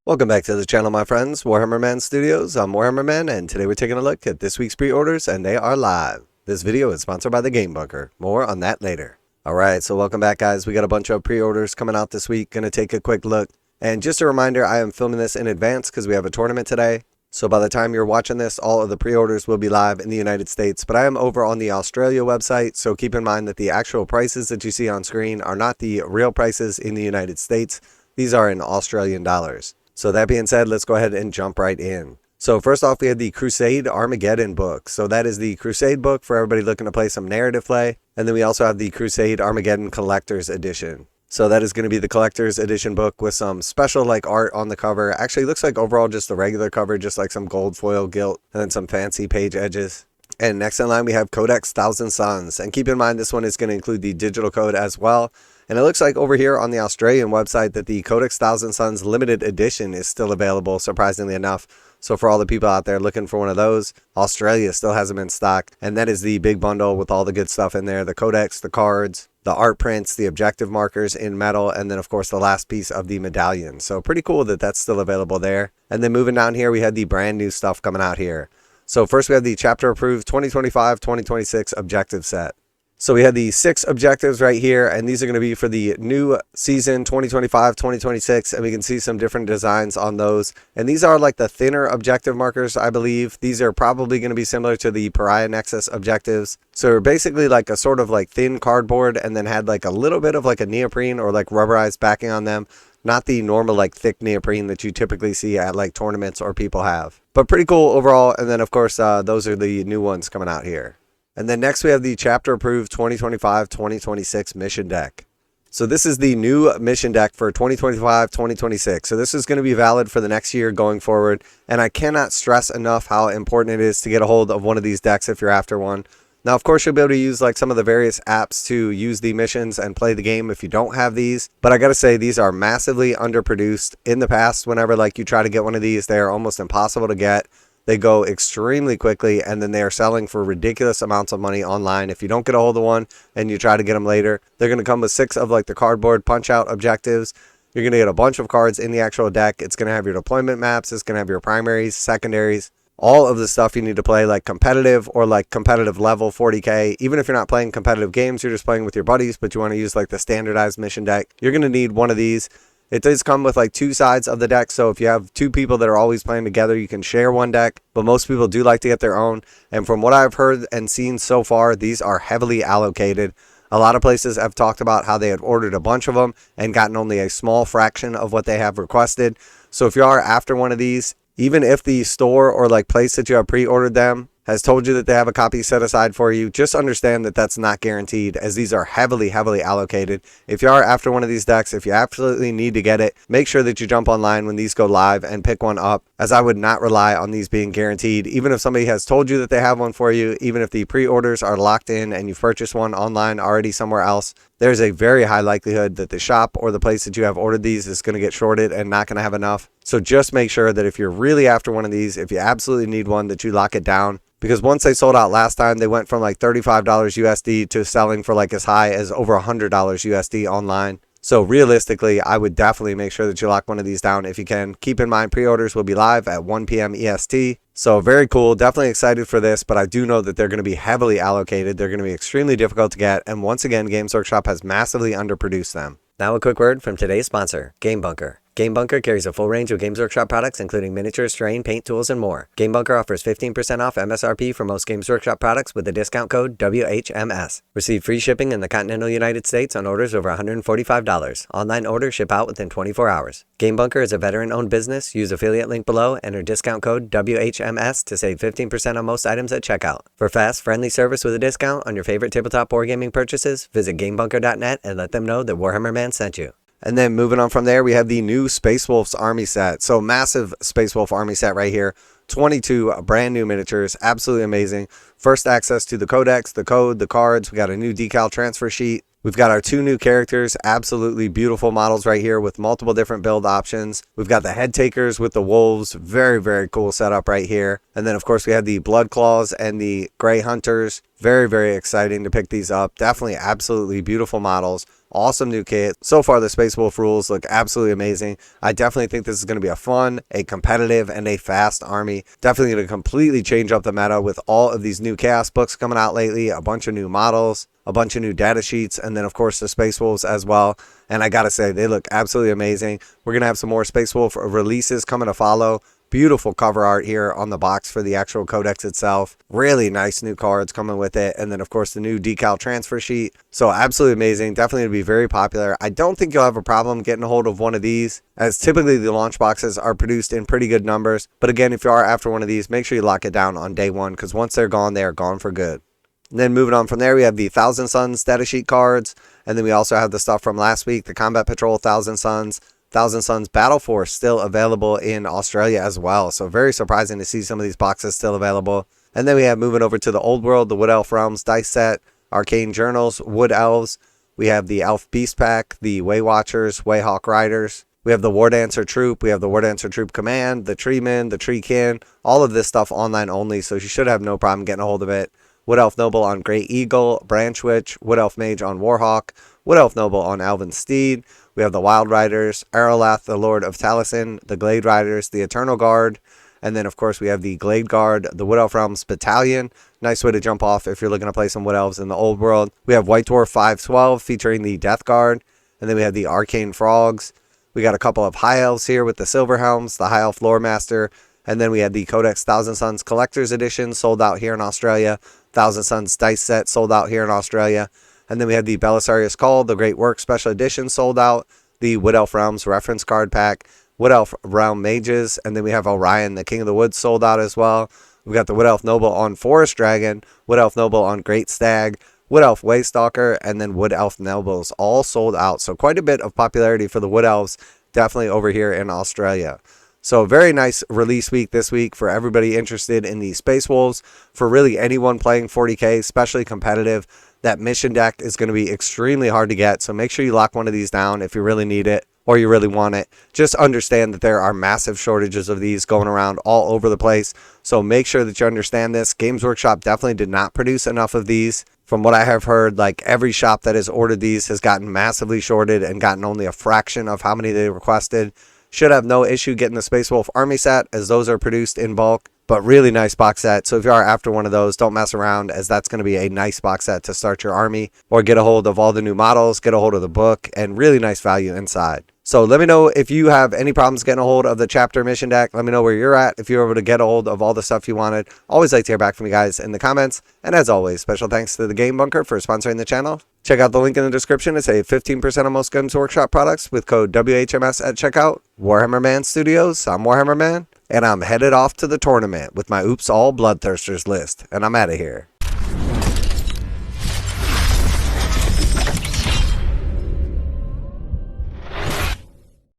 Welcome back to the channel, my friends. Warhammer Man Studios. I'm Warhammer Man, and today we're taking a look at this week's pre-orders, and they are live. This video is sponsored by the Game Bunker. More on that later. Alright, so welcome back, guys. We got a bunch of pre-orders coming out this week. Gonna take a quick look. And just a reminder, I am filming this in advance because we have a tournament today. So by the time you're watching this, all of the pre-orders will be live in the United States. But I am over on the Australia website, so keep in mind that the actual prices that you see on screen are not the real prices in the United States. These are in Australian dollars. So that being said, let's go ahead and jump right in. So first off, we had the Crusade Armageddon book. So that is the Crusade book for everybody looking to play some narrative play. And then we also have the Crusade Armageddon Collector's Edition. So that is going to be the Collector's Edition book with some special art on the cover. Actually, looks like overall just the regular cover, just like some gold foil gilt and then some fancy page edges. And next in line, we have Codex Thousand Suns. And keep in mind, this one is going to include the digital code as well. And it looks like over here on the Australian website that the Codex Thousand Suns limited edition is still available, surprisingly enough. So for all the people out there looking for one of those, Australia still has them in stock. And that is the big bundle with all the good stuff in there. The codex, the cards, the art prints, the objective markers in metal, and then of course the last piece of the medallion. So pretty cool that that's still available there. And then moving down here, we had the brand new stuff coming out here. So first we have the chapter approved 2025-2026 objective set. So we had the 6 objectives right here, and these are going to be for the new season 2025-2026, and we can see some different designs on those. And these are like the thinner objective markers, I believe. These are probably going to be similar to the Pariah Nexus objectives. So they're basically like a sort of thin cardboard, and then had a little bit of a neoprene or rubberized backing on them. Not the normal thick neoprene that you typically see at tournaments or people have. But pretty cool overall, and then of course those are the new ones coming out here. And then next we have the chapter approved 2025-2026 mission deck. So this is the new mission deck for 2025-2026. So this is going to be valid for the next year going forward. And I cannot stress enough how important it is to get a hold of one of these decks if you're after one. Now, of course, you'll be able to use some of the various apps to use the missions and play the game if you don't have these. But I got to say, these are massively underproduced. In the past, whenever you try to get one of these, they are almost impossible to get. They go extremely quickly, and then they are selling for ridiculous amounts of money online. If you don't get a hold of one and you try to get them later, they're going to come with 6 of the cardboard punch-out objectives. You're going to get a bunch of cards in the actual deck. It's going to have your deployment maps. It's going to have your primaries, secondaries, all of the stuff you need to play competitive or competitive level 40k. Even if you're not playing competitive games, you're just playing with your buddies, but you want to use the standardized mission deck, you're going to need one of these. It does come with 2 sides of the deck, so if you have 2 people that are always playing together, you can share one deck, but most people do like to get their own. And from what I've heard and seen so far, these are heavily allocated. A lot of places have talked about how they had ordered a bunch of them and gotten only a small fraction of what they have requested. So if you are after one of these, even if the store or place that you have pre-ordered them has told you that they have a copy set aside for you, just understand that that's not guaranteed, as these are heavily allocated. If you are after one of these decks, if you absolutely need to get it, make sure that you jump online when these go live and pick one up, as I would not rely on these being guaranteed. Even if somebody has told you that they have one for you, even if the pre-orders are locked in and you've purchased one online already somewhere else, there's a very high likelihood that the shop or the place that you have ordered these is going to get shorted and not going to have enough. So just make sure that if you're really after one of these, if you absolutely need one, that you lock it down. Because once they sold out last time, they went from $35 USD to selling for as high as over $100 USD online. So realistically, I would definitely make sure that you lock one of these down if you can. Keep in mind, pre-orders will be live at 1 p.m. EST. So very cool. Definitely excited for this, but I do know that they're going to be heavily allocated. They're going to be extremely difficult to get. And once again, Games Workshop has massively underproduced them. Now a quick word from today's sponsor, Game Bunker. Game Bunker carries a full range of Games Workshop products, including miniatures, terrain, paint, tools, and more. Game Bunker offers 15% off MSRP for most Games Workshop products with the discount code WHMS. Receive free shipping in the continental United States on orders over $145. Online orders ship out within 24 hours. Game Bunker is a veteran-owned business. Use affiliate link below, enter discount code WHMS to save 15% on most items at checkout. For fast, friendly service with a discount on your favorite tabletop wargaming purchases, visit GameBunker.net and let them know that Warhammer Man sent you. And then moving on from there, we have the new Space Wolves army set. So massive Space Wolf army set right here. 22 brand new miniatures. Absolutely amazing. First access to the codex, the code, the cards. We got a new decal transfer sheet. We've got our 2 new characters, absolutely beautiful models right here with multiple different build options. We've got the head takers with the wolves, very cool setup right here. And then of course we have the blood claws and the gray hunters. Very, very exciting to pick these up. Definitely absolutely beautiful models. Awesome new kit. So far, the Space Wolf rules look absolutely amazing. I definitely think this is going to be a fun, a competitive, and a fast army. Definitely going to completely change up the meta with all of these new Chaos books coming out lately. A bunch of new models, a bunch of new data sheets, and then, of course, the Space Wolves as well. And I got to say, they look absolutely amazing. We're going to have some more Space Wolf releases coming to follow. Beautiful cover art here on the box for the actual codex itself. Really nice new cards coming with it. And then, of course, the new decal transfer sheet. So absolutely amazing. Definitely going to be very popular. I don't think you'll have a problem getting a hold of one of these, as typically the launch boxes are produced in pretty good numbers. But again, if you are after one of these, make sure you lock it down on day one, because once they're gone, they are gone for good. And then moving on from there, we have the Thousand Suns data sheet cards. And then we also have the stuff from last week, the Combat Patrol Thousand Suns. Thousand Suns Battleforce still available in Australia as well. So very surprising to see some of these boxes still available. And then we have, moving over to the Old World, the Wood Elf Realms dice set, Arcane Journals, Wood Elves. We have the Elf Beast Pack, the Way Watchers, Wayhawk Riders. We have the War Dancer Troop. We have the War Dancer Troop Command, the Treemen, the Treekin. All of this stuff online only, so you should have no problem getting a hold of it. Wood Elf Noble on Great Eagle, Branch Witch, Wood Elf Mage on Warhawk, Wood Elf Noble on Elven Steed. We have the Wild Riders, Aralath, the Lord of Taliesin, the Glade Riders, the Eternal Guard, and then, of course, we have the Glade Guard, the Wood Elf Realms Battalion. Nice way to jump off if you're looking to play some Wood Elves in the Old World. We have White Dwarf 512 featuring the Death Guard, and then we have the Arcane Frogs. We got a couple of High Elves here with the Silver Helms, the High Elf Lore Master, and then we had the Codex Thousand Suns Collector's Edition sold out here in Australia. Thousand Suns Dice Set sold out here in Australia. And then we had the Belisarius Cawl, the Great Work Special Edition sold out. The Wood Elf Realms Reference Card Pack, Wood Elf Realm Mages, and then we have Orion, the King of the Woods, sold out as well. We've got the Wood Elf Noble on Forest Dragon, Wood Elf Noble on Great Stag, Wood Elf Waystalker, and then Wood Elf Nobles all sold out. So quite a bit of popularity for the Wood Elves, definitely over here in Australia. So very nice release week this week for everybody interested in the Space Wolves. For really anyone playing 40k, especially competitive, that mission deck is going to be extremely hard to get. So make sure you lock one of these down if you really need it or you really want it. Just understand that there are massive shortages of these going around all over the place. So make sure that you understand this. Games Workshop definitely did not produce enough of these. From what I have heard, like every shop that has ordered these has gotten massively shorted and gotten only a fraction of how many they requested. Should have no issue getting the Space Wolf Army set, as those are produced in bulk. But really nice box set. So if you are after one of those, don't mess around, as that's going to be a nice box set to start your army. Or get a hold of all the new models, get a hold of the book, and really nice value inside. So let me know if you have any problems getting a hold of the chapter mission deck. Let me know where you're at, if you're able to get a hold of all the stuff you wanted. Always like to hear back from you guys in the comments. And as always, special thanks to the Game Bunker for sponsoring the channel. Check out the link in the description to save 15% on most Games Workshop products with code WHMS at checkout. Warhammer Man Studios, I'm Warhammer Man, and I'm headed off to the tournament with my Oops All Bloodthirsters list, and I'm out of here.